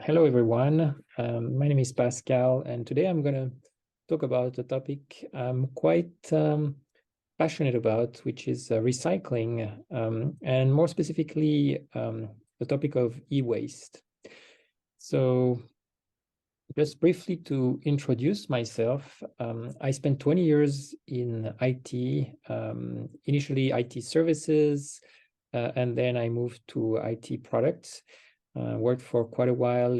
Hello, everyone. My name is Pascal, and today I'm going to talk about a topic I'm quite passionate about, which is recycling, and more specifically, the topic of e-waste. So just briefly to introduce myself, I spent 20 years in IT, initially IT services, and then I moved to IT products. Worked for quite a while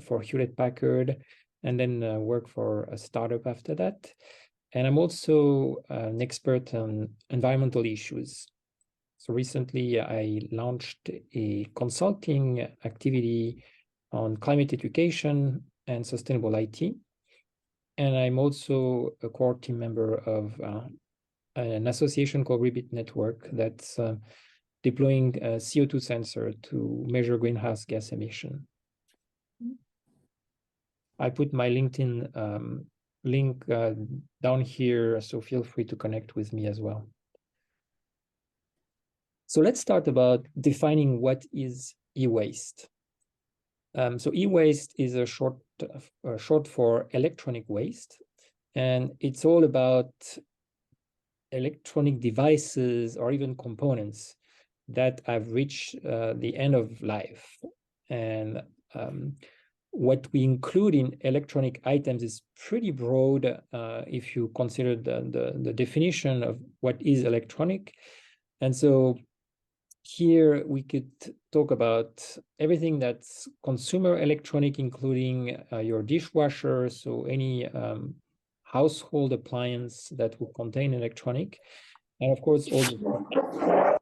for Hewlett-Packard, and then worked for a startup after that. And I'm also an expert on environmental issues. So recently I launched a consulting activity on climate education and sustainable IT. And I'm also a core team member of an association called Rebit Network that's deploying a CO2 sensor to measure greenhouse gas emission. I put my LinkedIn link down here, so feel free to connect with me as well. So let's start about defining what is e-waste. So e-waste is a short for electronic waste, and it's all about electronic devices or even components that have reached the end of life. And what we include in electronic items is pretty broad if you consider the definition of what is electronic. And so here we could talk about everything that's consumer electronic, including your dishwasher, so any household appliance that will contain electronic, and of course all the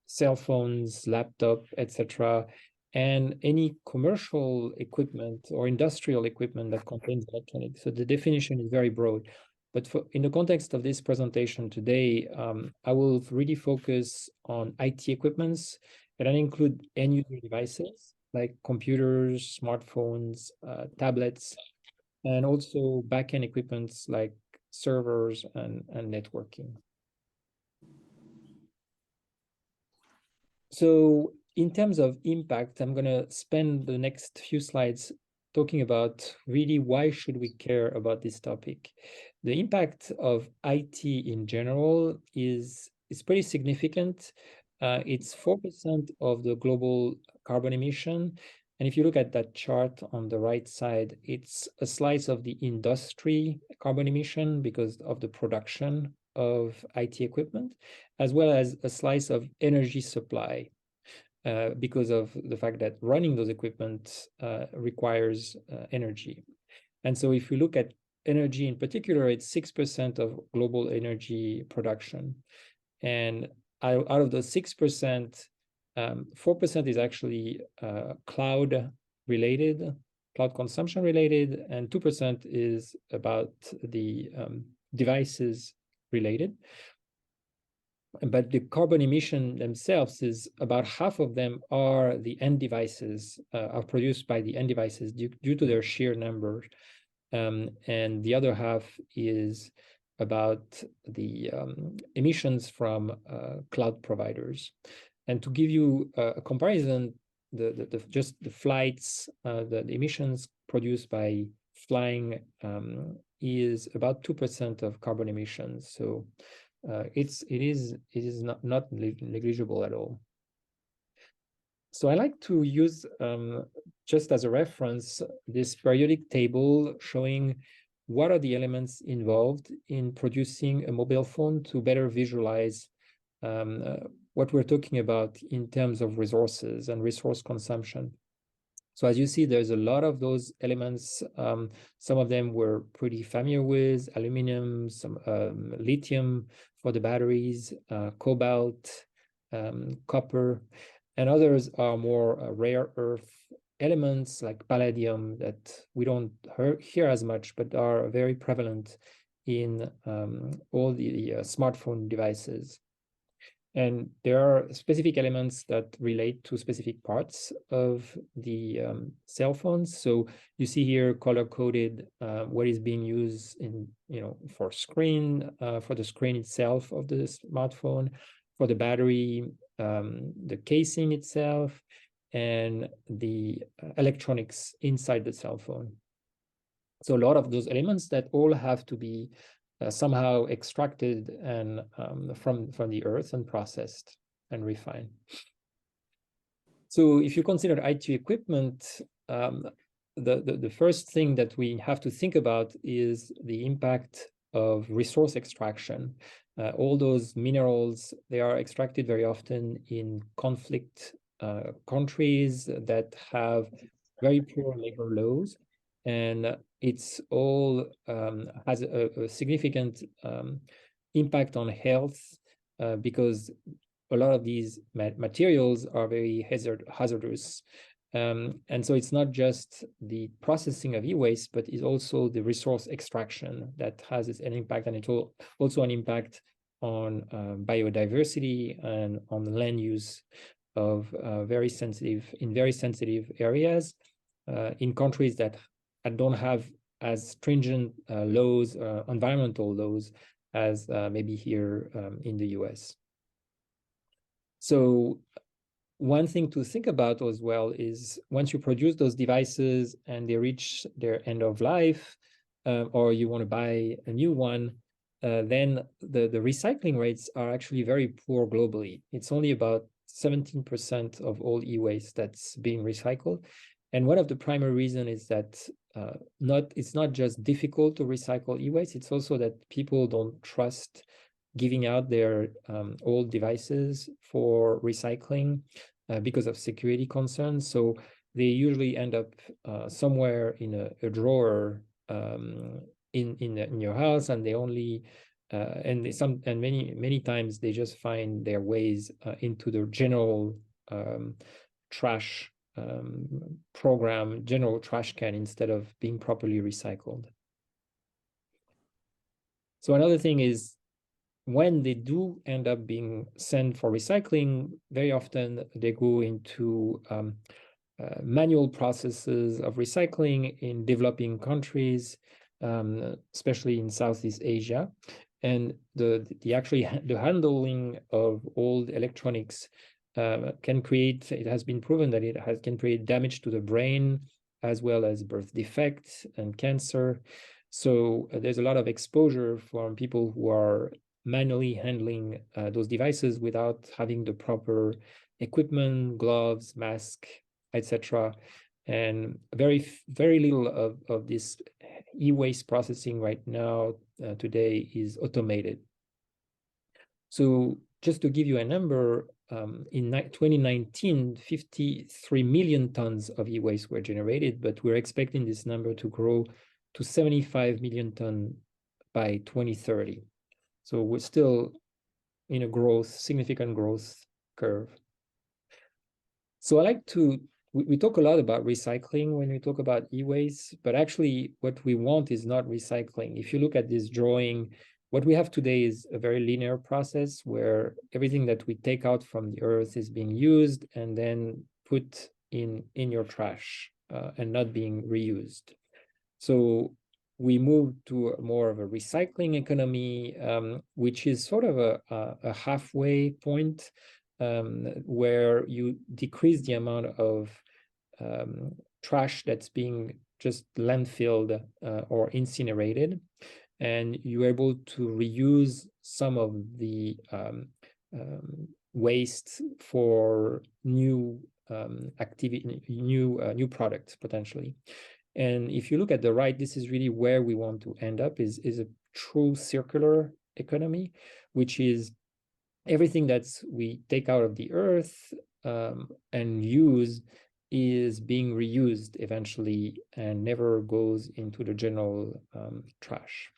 cell phones, laptop, etc., and any commercial equipment or industrial equipment that contains electronics. So the definition is very broad. But in the context of this presentation today, I will really focus on IT equipments that include end-user devices like computers, smartphones, tablets, and also back-end equipments like servers and networking. So in terms of impact, I'm going to spend the next few slides talking about really why should we care about this topic. The impact of IT in general is pretty significant. It's 4% of the global carbon emission. And if you look at that chart on the right side, it's a slice of the industry carbon emission because of the production of IT equipment, as well as a slice of energy supply because of the fact that running those equipment requires energy. And so if you look at energy in particular, it's 6% of global energy production. And out of those 6%, 4% is actually cloud related, cloud consumption related, and 2% is about the devices related. But the carbon emission themselves is about half of them are the end devices, are produced by the end devices due to their sheer number. And the other half is about the emissions from cloud providers. And to give you a comparison, just the flights, the emissions produced by flying is about 2% of carbon emissions. So it is not negligible at all. So I like to use just as a reference this periodic table showing what are the elements involved in producing a mobile phone to better visualize what we're talking about in terms of resources and resource consumption. So as you see, there's a lot of those elements. Some of them we're pretty familiar with: aluminum, some lithium for the batteries, cobalt, copper, and others are more rare earth elements like palladium that we don't hear as much, but are very prevalent in all the smartphone devices. And there are specific elements that relate to specific parts of the cell phones. So you see here color-coded what is being used in, for the screen itself of the smartphone, for the battery, the casing itself, and the electronics inside the cell phone. So a lot of those elements that all have to be somehow extracted and from the earth and processed and refined. So if you consider IT equipment, the first thing that we have to think about is the impact of resource extraction. All those minerals, they are extracted very often in conflict countries that have very poor labor laws, and it's all has a significant impact on health because a lot of these materials are very hazardous. And so it's not just the processing of e-waste, but it's also the resource extraction that has an impact, and it's also an impact on biodiversity and on land use of very sensitive areas in countries that don't have as stringent laws, environmental laws, as maybe here in the US. So one thing to think about as well is once you produce those devices and they reach their end of life, or you want to buy a new one, then the recycling rates are actually very poor globally. It's only about 17% of all e-waste that's being recycled. And one of the primary reasons is that it's not just difficult to recycle e-waste, it's also that people don't trust giving out their old devices for recycling because of security concerns. So they usually end up somewhere in a drawer in your house, and they only many times they just find their ways into the general trash program, general trash can, instead of being properly recycled. So another thing is, when they do end up being sent for recycling, very often they go into manual processes of recycling in developing countries, especially in Southeast Asia. And the handling of old electronics can create, it has been proven that can create damage to the brain, as well as birth defects and cancer. So there's a lot of exposure from people who are manually handling those devices without having the proper equipment, gloves, mask, etc. And very little of this e-waste processing right now today is automated. So just to give you a number, in 2019, 53 million tons of e-waste were generated, but we're expecting this number to grow to 75 million tons by 2030. So we're still in a significant growth curve. So we talk a lot about recycling when we talk about e-waste, but actually what we want is not recycling. If you look at this drawing, what we have today is a very linear process where everything that we take out from the earth is being used and then put in your trash and not being reused. So we moved to more of a recycling economy, which is sort of a halfway point where you decrease the amount of trash that's being just landfilled or incinerated, and you're able to reuse some of the waste for new activity, new products potentially. And if you look at the right, this is really where we want to end up, is a true circular economy, which is everything that we take out of the earth and use is being reused eventually and never goes into the general trash.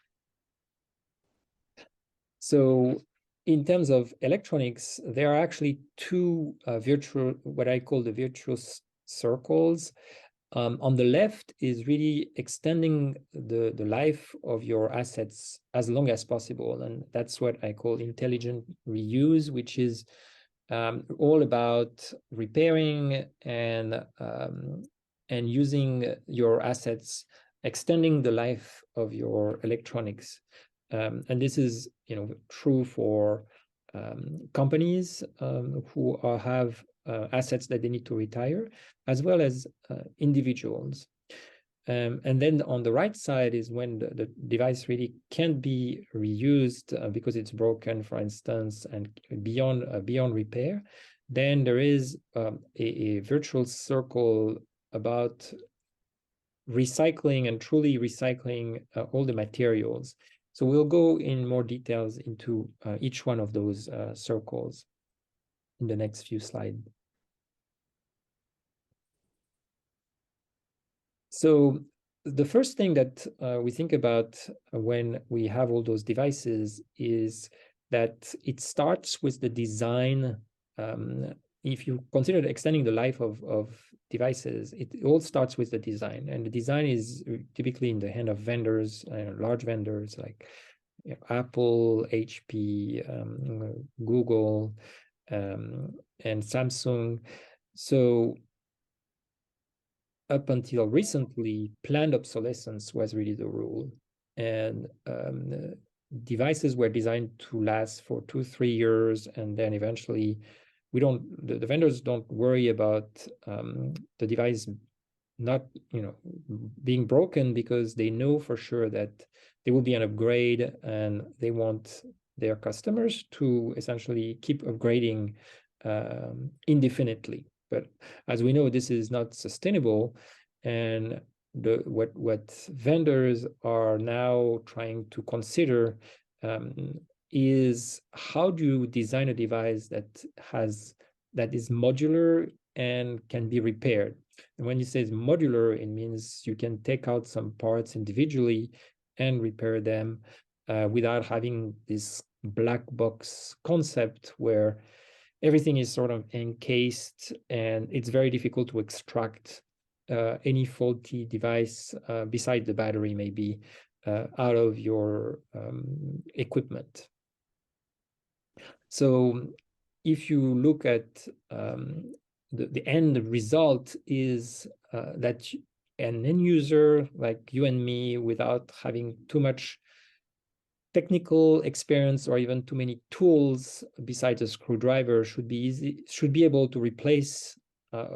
So in terms of electronics, there are actually two what I call the virtuous circles. On the left is really extending the life of your assets as long as possible. And that's what I call intelligent reuse, which is all about repairing and using your assets, extending the life of your electronics. And this is true for companies who have assets that they need to retire, as well as individuals. And then on the right side is when the device really can't be reused because it's broken, for instance, and beyond repair. Then there is a virtual circle about recycling and truly recycling all the materials. So we'll go in more details into each one of those circles in the next few slides. So the first thing that we think about when we have all those devices is that it starts with the design. If you consider extending the life of devices, it all starts with the design, and the design is typically in the hand of vendors, large vendors like Apple, HP, Google, and Samsung. So up until recently, planned obsolescence was really the rule, and devices were designed to last for 2-3 years, and then eventually the vendors don't worry about the device not being broken, because they know for sure that there will be an upgrade, and they want their customers to essentially keep upgrading indefinitely. But as we know, this is not sustainable, and what vendors are now trying to consider is how do you design a device that is modular and can be repaired. And when you say it's modular, it means you can take out some parts individually and repair them without having this black box concept where everything is sort of encased and it's very difficult to extract any faulty device beside the battery maybe out of your equipment. So if you look at the end result is that an end user like you and me, without having too much technical experience or even too many tools besides a screwdriver, should be able to replace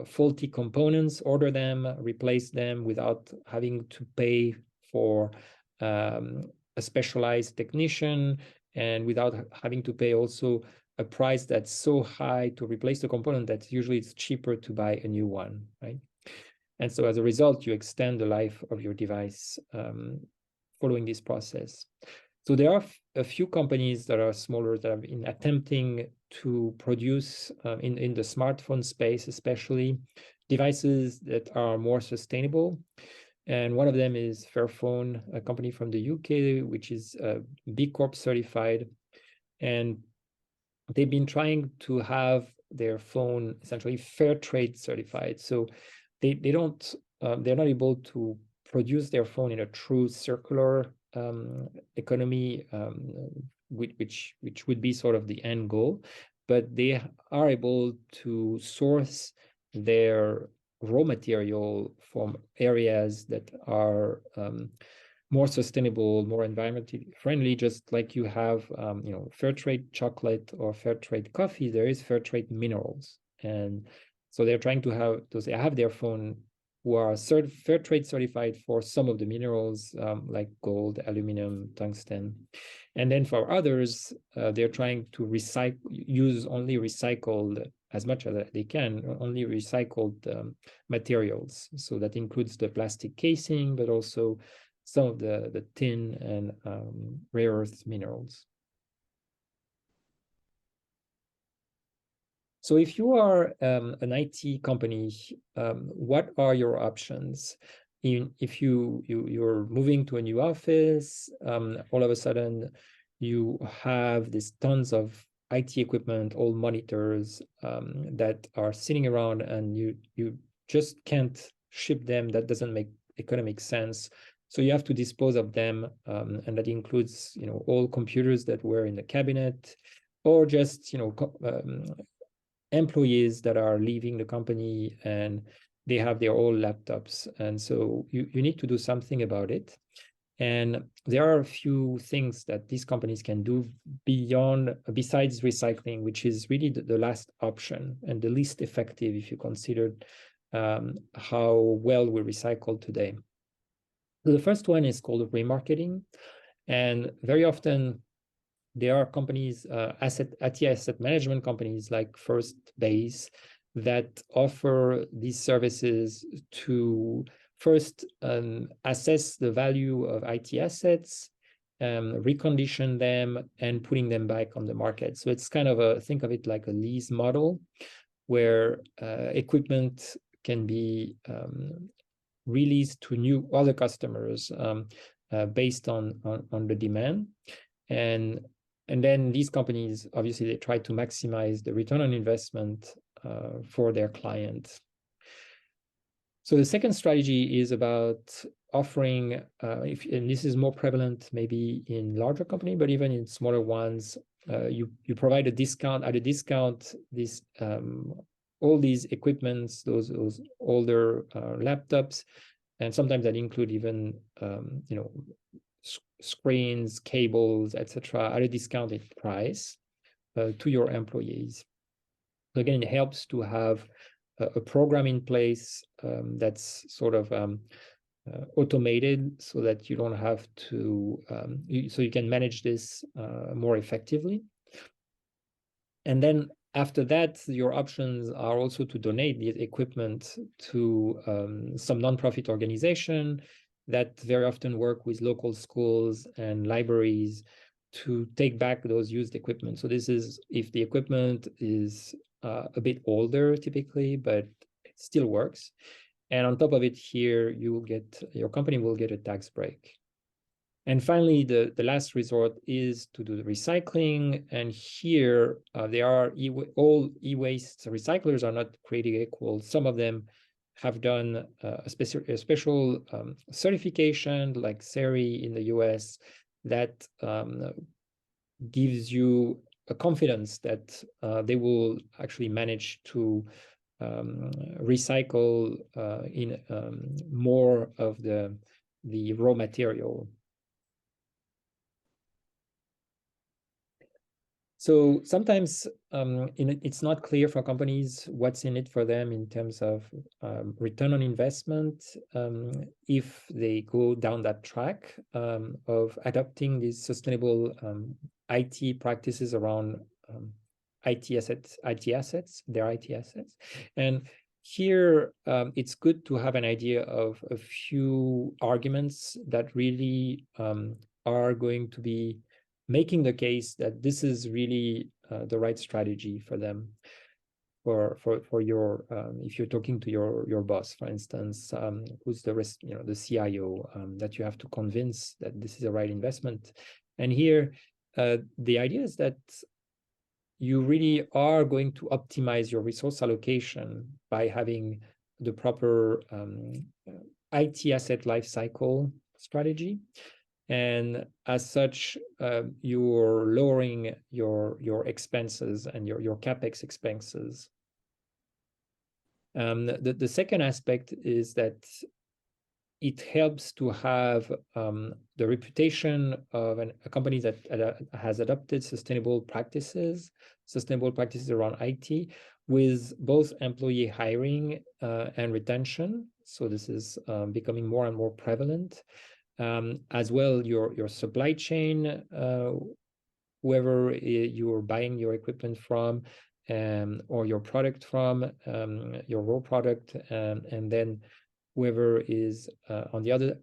faulty components, order them, replace them without having to pay for a specialized technician, and without having to pay also a price that's so high to replace the component that usually it's cheaper to buy a new one, right? And so as a result, you extend the life of your device following this process. So there are a few companies that are smaller that have been attempting to produce in the smartphone space, especially, devices that are more sustainable. And one of them is Fairphone, a company from the UK, which is B Corp certified. And they've been trying to have their phone essentially fair trade certified. So they're not able to produce their phone in a true circular economy, which would be sort of the end goal, but they are able to source their raw material from areas that are more sustainable, more environmentally friendly. Just like you have fair trade chocolate or fair trade coffee, there is fair trade minerals. And so they're trying to have their phone who are fair trade certified for some of the minerals like gold, aluminum, tungsten. And then for others, they're trying to use only recycled, as much as they can, only recycled materials. So that includes the plastic casing, but also some of the tin and rare earth minerals. So if you are an IT company, what are your options? If you're moving to a new office, all of a sudden you have these tons of IT equipment, all monitors that are sitting around, and you just can't ship them. That doesn't make economic sense. So you have to dispose of them, and that includes all computers that were in the cabinet, or just employees that are leaving the company and they have their own laptops. And so you need to do something about it. And there are a few things that these companies can do besides recycling, which is really the last option and the least effective if you consider how well we recycle today. The first one is called remarketing. And very often there are companies, IT asset management companies like First Base, that offer these services to first assess the value of IT assets, recondition them, and putting them back on the market. So it's kind of think of it like a lease model where equipment can be released to other customers based on the demand. And then these companies, obviously, they try to maximize the return on investment for their clients. So the second strategy is about offering, and this is more prevalent maybe in larger companies, but even in smaller ones, you provide a discount. At a discount, all these equipments, those older laptops, and sometimes that include even screens, cables, etc., at a discounted price to your employees. So again, it helps to have a program in place that's sort of automated, so that you don't have to, so you can manage this more effectively. And then after that, your options are also to donate the equipment to some nonprofit organization that very often work with local schools and libraries to take back those used equipment. So this is if the equipment is a bit older typically, but it still works. And on top of it, here your company will get a tax break. And finally, the last resort is to do the recycling. And here there are all e-waste recyclers are not created equal. Some of them have done a special certification like CERI in the US that gives you a confidence that they will actually manage to recycle in more of the raw material. So sometimes it's not clear for companies what's in it for them in terms of return on investment if they go down that track of adopting these sustainable IT practices around IT assets. And here it's good to have an idea of a few arguments that really are going to be making the case that this is really the right strategy for them, for your if you're talking to your boss, for instance, who's the CIO, that you have to convince that this is the right investment. And here the idea is that you really are going to optimize your resource allocation by having the proper IT asset lifecycle strategy. And as such, you're lowering your expenses and your CapEx expenses. The second aspect is that it helps to have the reputation of a company that has adopted sustainable practices around IT, with both employee hiring and retention. So this is becoming more and more prevalent. As well, your supply chain, whoever you're buying your equipment from, or your product from, your raw product, and then whoever is on the other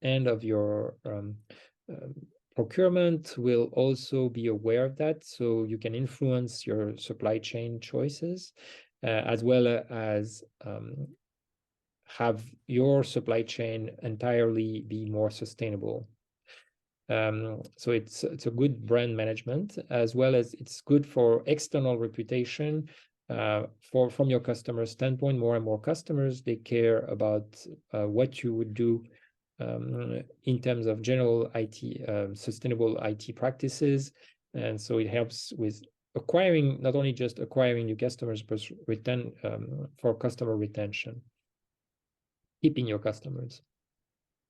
end of your procurement will also be aware of that, so you can influence your supply chain choices, as well as have your supply chain entirely be more sustainable. So it's a good brand management, as well as it's good for external reputation. From your customer standpoint, more and more customers, they care about what you would do in terms of general IT, sustainable IT practices. And so it helps with acquiring, not only just acquiring new customers, but for customer retention, keeping your customers.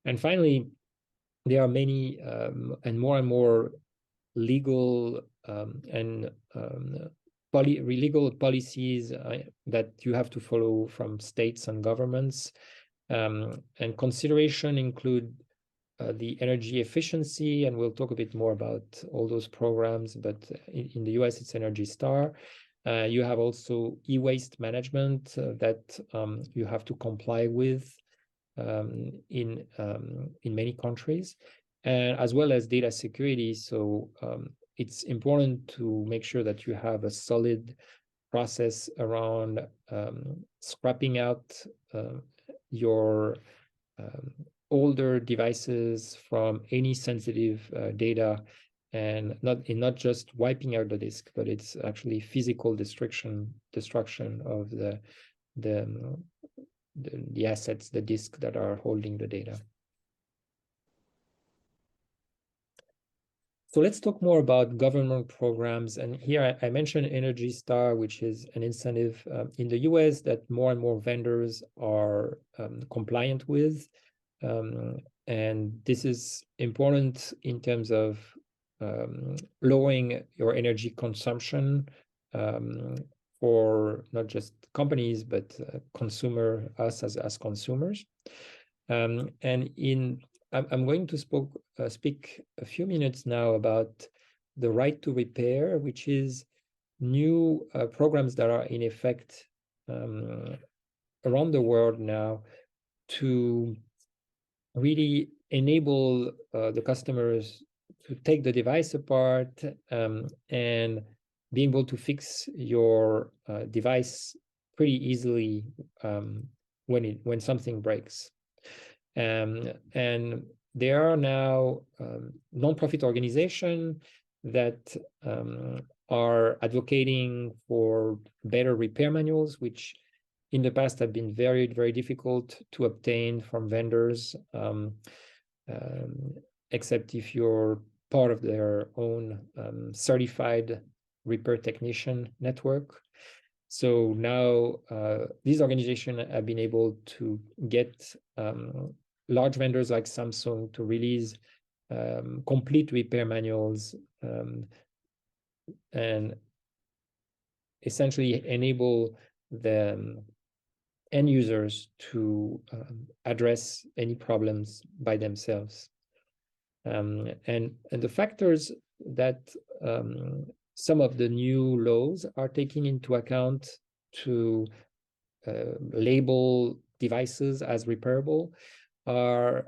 And finally, there are many and more legal and legal policies that you have to follow from states and governments. And consideration include the energy efficiency, and we'll talk a bit more about all those programs, but in the US, it's Energy Star. You have also e-waste management that you have to comply with in many countries, and as well as data security. So it's important to make sure that you have a solid process around scrapping out your older devices from any sensitive data, and not just wiping out the disk, but it's actually physical destruction of the assets, the disk that are holding the data. So let's talk more about government programs. And here I mentioned Energy Star, which is an incentive in the US that more and more vendors are compliant with. And this is important in terms of lowering your energy consumption for not just companies, but us as consumers. And I'm going to speak a few minutes now about the right to repair, which is new programs that are in effect around the world now to really enable the customers to take the device apart and be able to fix your device pretty easily when something breaks. And there are now nonprofit organizations that are advocating for better repair manuals, which in the past have been very, very difficult to obtain from vendors, except if you're part of their own certified repair technician network. So now these organizations have been able to get large vendors like Samsung to release complete repair manuals and essentially enable the end users to address any problems by themselves. And the factors that some of the new laws are taking into account to label devices as repairable are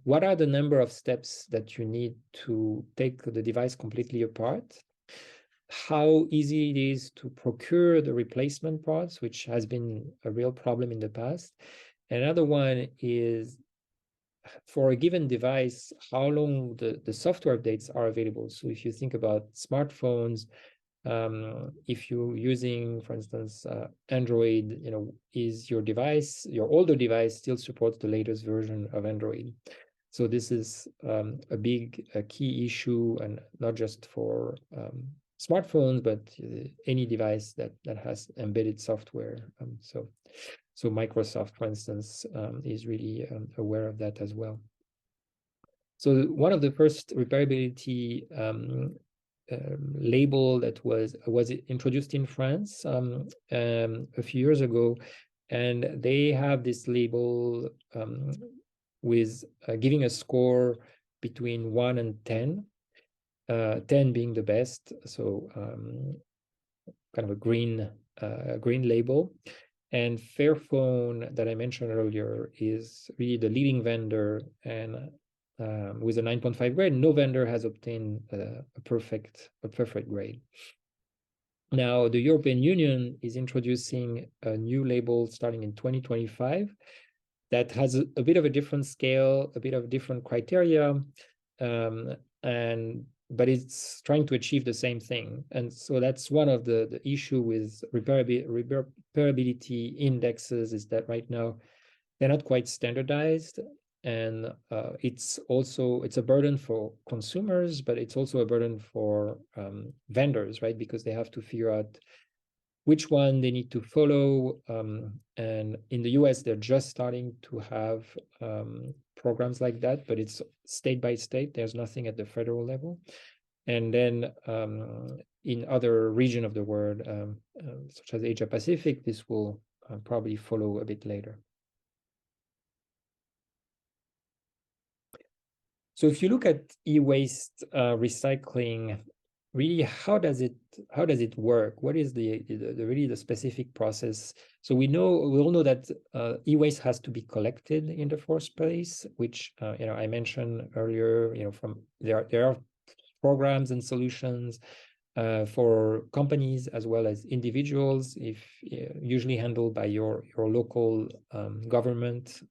what are the number of steps that you need to take the device completely apart, how easy it is to procure the replacement parts, which has been a real problem in the past. Another one is for a given device, how long the software updates are available. So if you think about smartphones, if you're using, for instance, Android, is your older device still supports the latest version of Android? So this is a key issue, and not just for smartphones, but any device that has embedded software. So Microsoft, for instance, is really aware of that as well. So one of the first repairability label that was introduced in France a few years ago, and they have this label with giving a score between 1 and 10, 10 being the best, so kind of a green label. And Fairphone that I mentioned earlier is really the leading vendor, and with a 9.5 grade, no vendor has obtained a perfect grade. Now, the European Union is introducing a new label starting in 2025 that has a bit of a different scale, a bit of different criteria, but it's trying to achieve the same thing. And so that's one of the issue with repairability indexes, is that right now they're not quite standardized. And it's a burden for consumers, but it's also a burden for vendors, right? Because they have to figure out which one they need to follow. And in the US, they're just starting to have programs like that, but it's state by state. There's nothing at the federal level. And then in other region of the world, such as Asia Pacific, this will probably follow a bit later. So if you look at e-waste recycling, really, how does it work? What is the really the specific process? So we all know that e-waste has to be collected in the first place, which I mentioned earlier. From there are programs and solutions for companies as well as individuals, usually handled by your local government,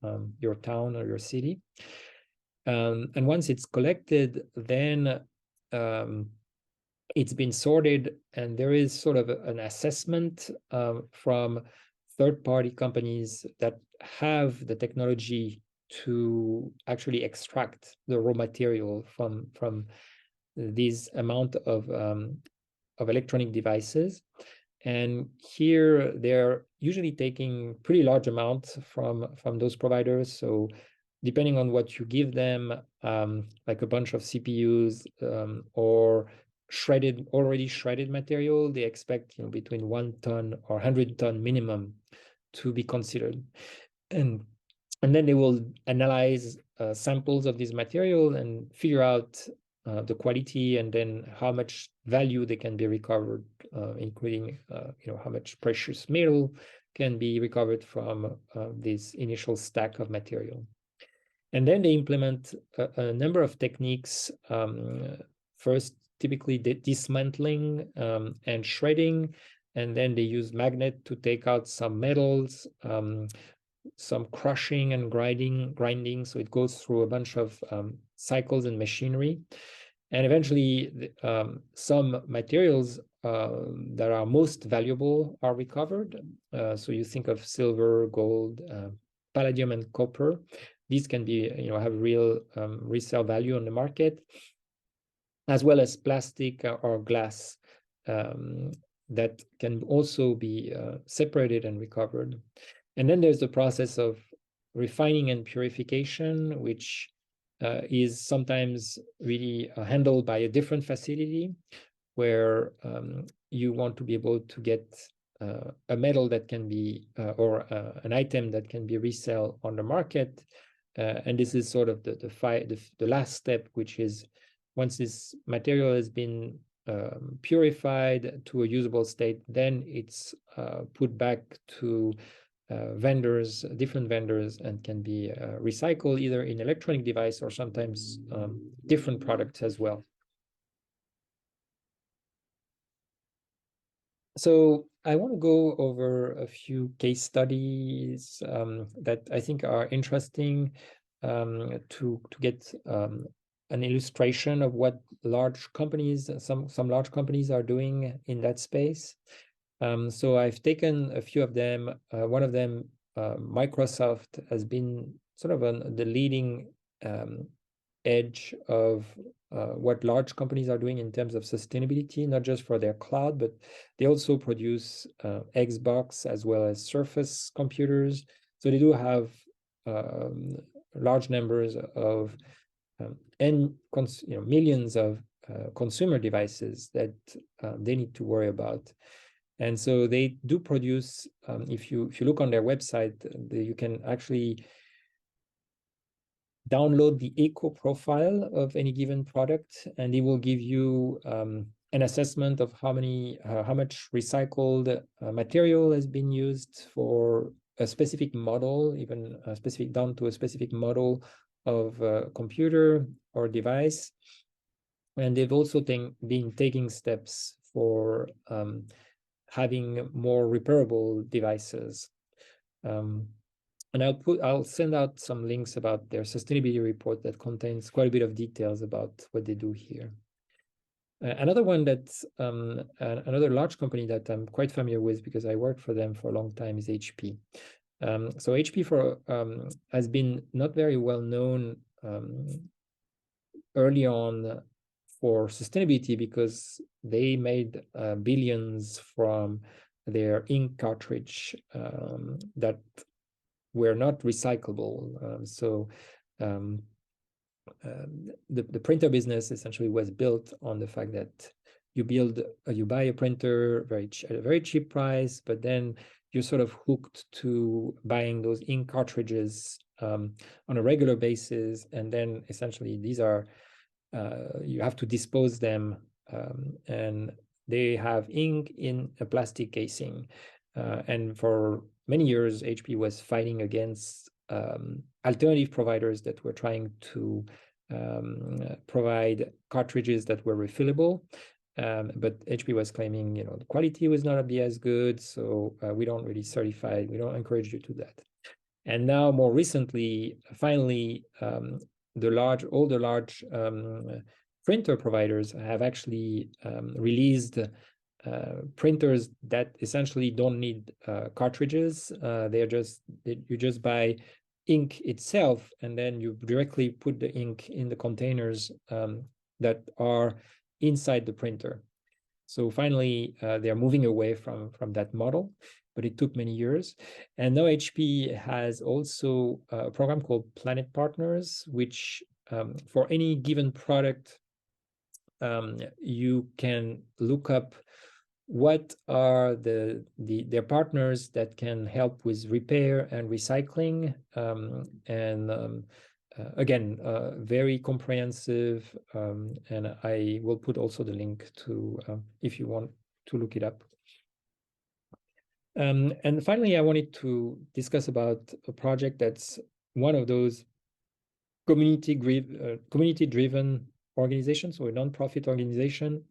your town or your city. And once it's collected, then it's been sorted, and there is sort of an assessment from third-party companies that have the technology to actually extract the raw material from these amount of electronic devices. And here they're usually taking pretty large amounts from those providers. So depending on what you give them, like a bunch of CPUs or already shredded material, they expect between 1 ton or 100 ton minimum to be considered. And then they will analyze samples of this material and figure out the quality, and then how much value they can be recovered, including how much precious metal can be recovered from this initial stack of material. And then they implement a number of techniques. First, typically dismantling and shredding, and then they use magnet to take out some metals, some crushing and grinding. So it goes through a bunch of cycles and machinery. And eventually, some materials that are most valuable are recovered. So you think of silver, gold, palladium, and copper. These can be, have real resale value on the market, as well as plastic or glass that can also be separated and recovered. And then there's the process of refining and purification, which is sometimes really handled by a different facility, where you want to be able to get a metal that can be, or an item that can be resale on the market. And this is sort of the last step, which is once this material has been purified to a usable state, then it's put back to different vendors, and can be recycled either in electronic device or sometimes different products as well. So I want to go over a few case studies that I think are interesting to get an illustration of what large companies, some large companies are doing in that space. So I've taken a few of them. One of them, Microsoft, has been sort of the leading edge of what large companies are doing in terms of sustainability, not just for their cloud, but they also produce Xbox as well as Surface computers. So they do have large numbers of millions of consumer devices that they need to worry about. And so they do produce, if you look on their website, you can actually download the eco profile of any given product, and it will give you an assessment of how much recycled material has been used for a specific model, even down to a specific model of computer or device. And they've also been taking steps for having more repairable devices. And I'll send out some links about their sustainability report that contains quite a bit of details about what they do here. Another one that's another large company that I'm quite familiar with because I worked for them for a long time is HP. So HP has been not very well known early on for sustainability because they made billions from their ink cartridge that were not recyclable. The printer business essentially was built on the fact that you buy a printer at a very cheap price, but then you're sort of hooked to buying those ink cartridges on a regular basis, and then essentially these are you have to dispose them, and they have ink in a plastic casing. And for many years, HP was fighting against alternative providers that were trying to provide cartridges that were refillable. But HP was claiming, the quality was not be as good, so we don't really certify, we don't encourage you to that. And now, more recently, finally, all the large printer providers have actually released printers that essentially don't need cartridges. You just buy ink itself, and then you directly put the ink in the containers that are inside the printer. So finally, they're moving away from that model, but it took many years. And now HP has also a program called Planet Partners, which for any given product, you can look up what are their partners that can help with repair and recycling. Again, very comprehensive, and I will put also the link to if you want to look it up. And finally, I wanted to discuss about a project that's one of those community-driven organizations, or a nonprofit organization.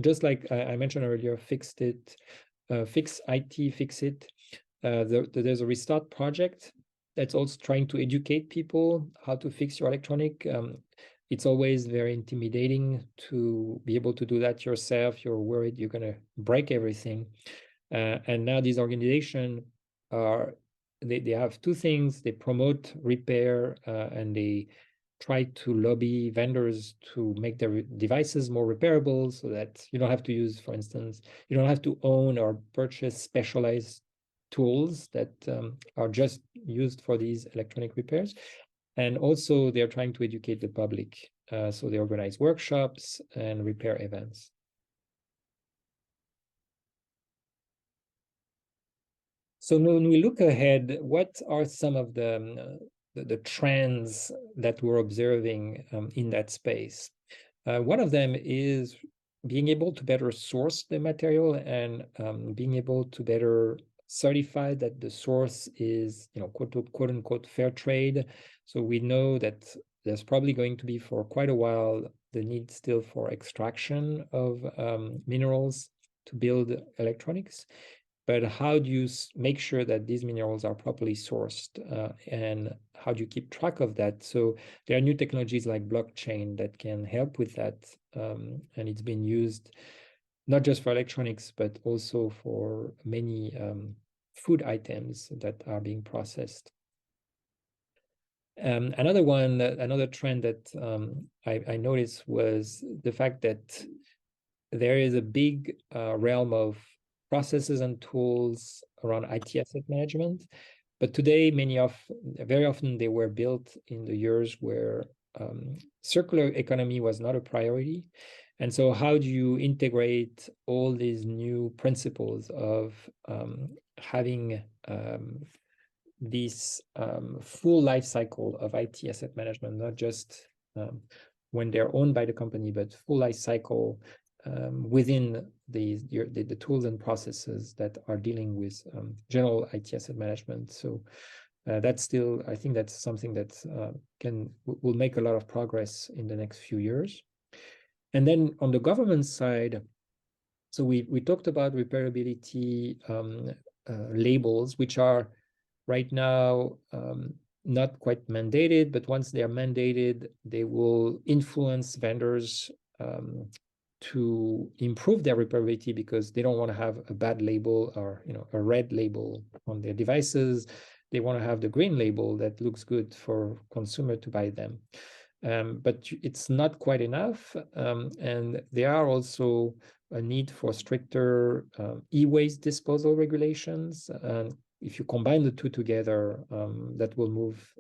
Just like I mentioned earlier, Fix IT, Fix It. There's a Restart project that's also trying to educate people how to fix your electronic. It's always very intimidating to be able to do that yourself. You're worried you're going to break everything. And now these organizations they have two things. They promote repair, and they try to lobby vendors to make their devices more repairable, so that you don't have to use, for instance, you don't have to own or purchase specialized tools that are just used for these electronic repairs. And also they're trying to educate the public. So they organize workshops and repair events. So when we look ahead, what are some of the trends that we're observing in that space? One of them is being able to better source the material, and being able to better certify that the source is, quote unquote, fair trade. So we know that there's probably going to be, for quite a while, the need still for extraction of minerals to build electronics. But how do you make sure that these minerals are properly sourced, and how do you keep track of that? So there are new technologies like blockchain that can help with that, and it's been used not just for electronics, but also for many food items that are being processed. Another trend that I noticed was the fact that there is a big realm of processes and tools around IT asset management. But today, very often they were built in the years where circular economy was not a priority. And so how do you integrate all these new principles of having this full life cycle of IT asset management, not just when they're owned by the company, but full life cycle within the tools and processes that are dealing with general IT asset management. So that's still, I think that's something that will make a lot of progress in the next few years. And then on the government side, so we talked about repairability labels, which are right now not quite mandated, but once they are mandated, they will influence vendors to improve their repairability, because they don't want to have a bad label, or a red label on their devices. They want to have the green label that looks good for consumer to buy them. But it's not quite enough, and there are also a need for stricter e-waste disposal regulations. And if you combine the two together, that will move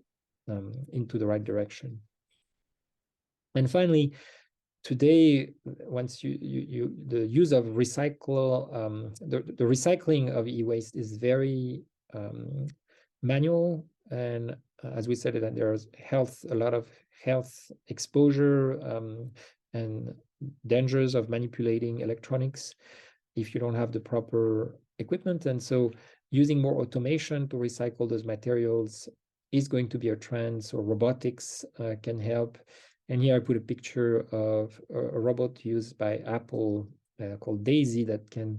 into the right direction. And finally, today, once the use of the recycling of e-waste is very manual, and as we said, that there's a lot of health exposure and dangers of manipulating electronics if you don't have the proper equipment. And so using more automation to recycle those materials is going to be a trend. So robotics can help. And here I put a picture of a robot used by Apple called Daisy that can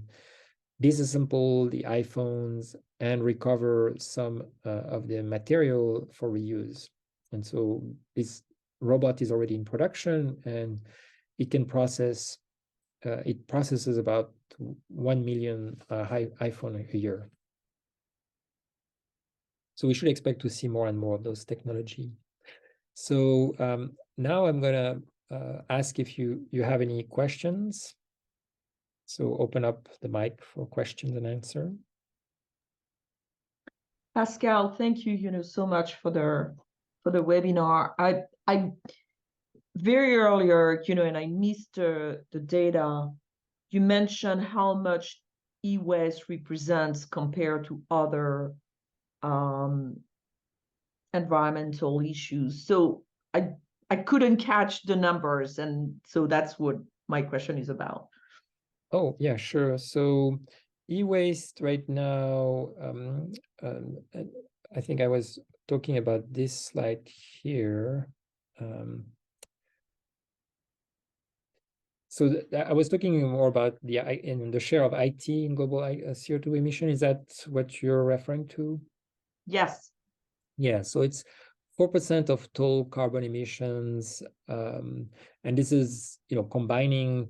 disassemble the iPhones and recover some of the material for reuse. And so this robot is already in production, and it can processes about 1 million iPhone a year. So we should expect to see more and more of those technology. So now I'm going to ask if you have any questions. So open up the mic for questions and answer. Pascal, thank you, so much for the webinar. I very earlier, and I missed the data. You mentioned how much e-waste represents compared to other environmental issues. So I couldn't catch the numbers, and so that's what my question is about. Oh, yeah, sure. So e-waste right now, I think I was talking about this slide here. So I was talking more about the share of IT in global CO2 emission. Is that what you're referring to? Yes. Yeah, so it's 4% of total carbon emissions. And this is, combining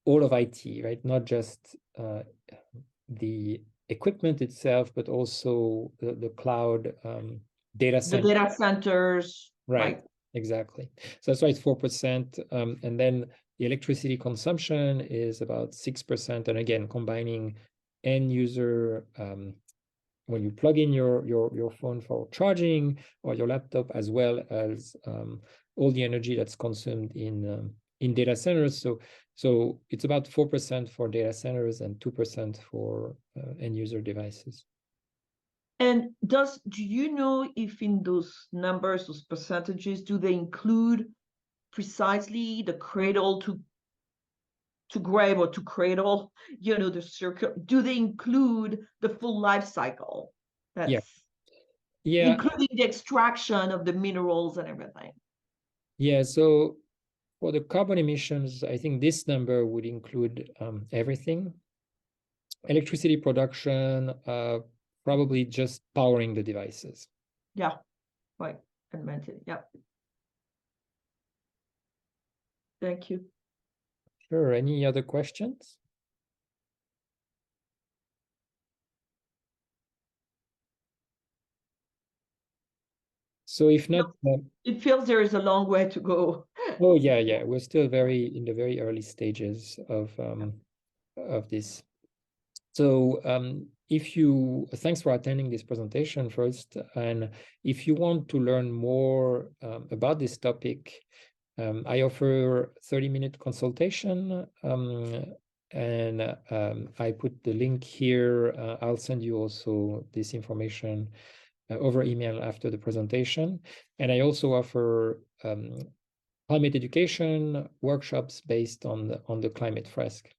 all of IT, right? Not just the equipment itself, but also the cloud data center. The data centers. Right, exactly. So that's why it's 4%. And then the electricity consumption is about 6%. And again, combining end user, when you plug in your phone for charging or your laptop, as well as all the energy that's consumed in data centers. So it's about 4% for data centers and 2% for end user devices. And do you know if in those numbers, those percentages, do they include precisely the cradle to grave or to cradle, the circle? Do they include the full life cycle? Yeah, including the extraction of the minerals and everything. Yeah, so for the carbon emissions, I think this number would include everything. Electricity production, probably just powering the devices. Yeah, right. I meant it. Yeah. Thank you. Sure. Any other questions? So if not, it feels there is a long way to go. Oh yeah, we're still in the very early stages of this. So thanks for attending this presentation first. And if you want to learn more about this topic, I offer 30-minute consultation, and I put the link here. I'll send you also this information over email after the presentation. And I also offer climate education workshops based on the climate fresk.